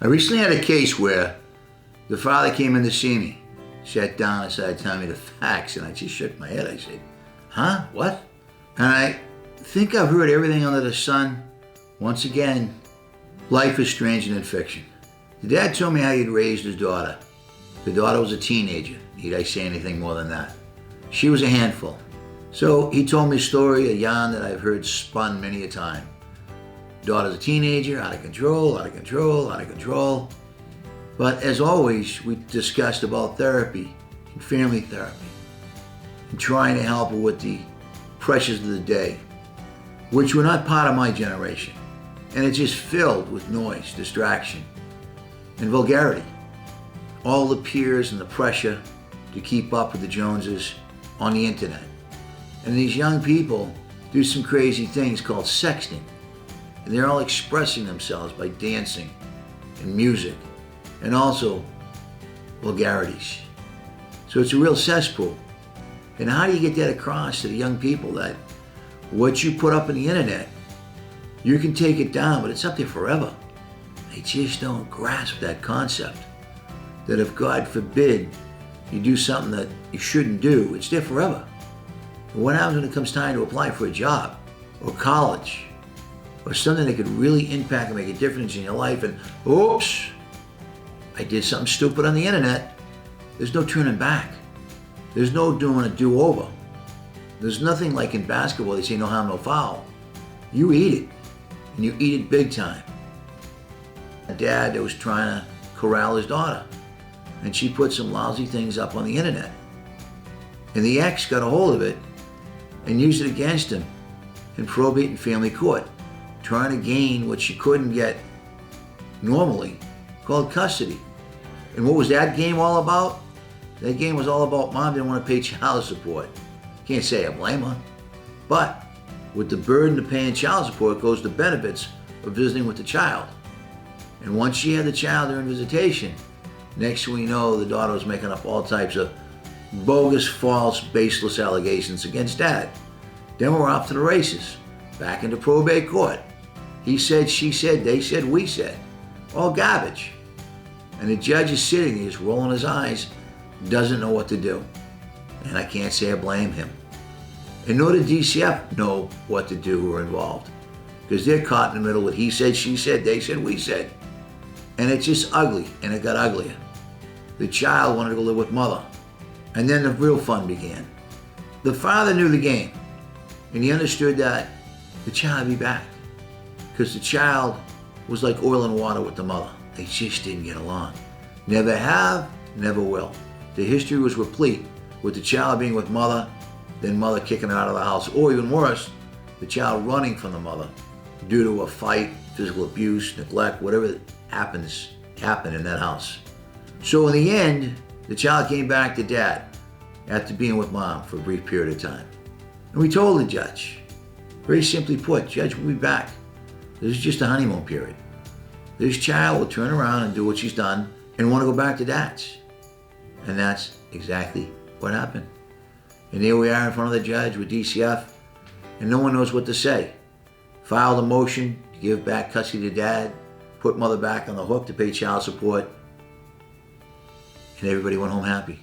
I recently had a case where the father came in to see me, sat down and started telling me the facts, and I just shook my head. I said, huh? What? And I think I've heard everything under the sun. Once again, life is stranger than fiction. The dad told me how he'd raised his daughter. The daughter was a teenager. Need I say anything more than that? She was a handful. So he told me a story, a yarn that I've heard spun many a time. Daughter's a teenager, out of control, out of control, out of control. But as always, we discussed about therapy and family therapy and trying to help her with the pressures of the day, which were not part of my generation. And it's just filled with noise, distraction, and vulgarity. All the peers and the pressure to keep up with the Joneses on the internet. And these young people do some crazy things called sexting. And they're all expressing themselves by dancing and music and also vulgarities. So it's a real cesspool. And how do you get that across to the young people that what you put up on the internet, you can take it down, but it's up there forever? They just don't grasp that concept. That if God forbid you do something that you shouldn't do, it's there forever. And what happens when it comes time to apply for a job or college or something that could really impact and make a difference in your life, and oops, I did something stupid on the internet. There's no turning back. There's no doing a do-over. There's nothing like in basketball, they say no harm, no foul. You eat it, and you eat it big time. A dad that was trying to corral his daughter, and she put some lousy things up on the internet. And the ex got a hold of it and used it against him in probate and family court, trying to gain what she couldn't get normally, called custody. And what was that game all about? That game was all about mom didn't want to pay child support. Can't say I blame her. But with the burden of paying child support goes the benefits of visiting with the child. And once she had the child during visitation, next thing we know, the daughter was making up all types of bogus, false, baseless allegations against dad. Then we're off to the races, back into probate court. He said, she said, they said, we said. All garbage. And the judge is sitting there, just rolling his eyes, doesn't know what to do. And I can't say I blame him. And nor did DCF know what to do who are involved. Because they're caught in the middle with he said, she said, they said, we said. And it's just ugly, and it got uglier. The child wanted to go live with mother. And then the real fun began. The father knew the game, and he understood that the child would be back. Because the child was like oil and water with the mother. They just didn't get along. Never have, never will. The history was replete with the child being with mother, then mother kicking her out of the house, or even worse, the child running from the mother due to a fight, physical abuse, neglect, whatever happened in that house. So in the end, the child came back to dad after being with mom for a brief period of time. And we told the judge, very simply put, Judge, we'll be back. This is just a honeymoon period. This child will turn around and do what she's done and want to go back to dad's. And that's exactly what happened. And here we are in front of the judge with DCF, and no one knows what to say. Filed a motion to give back custody to dad, put mother back on the hook to pay child support, and everybody went home happy.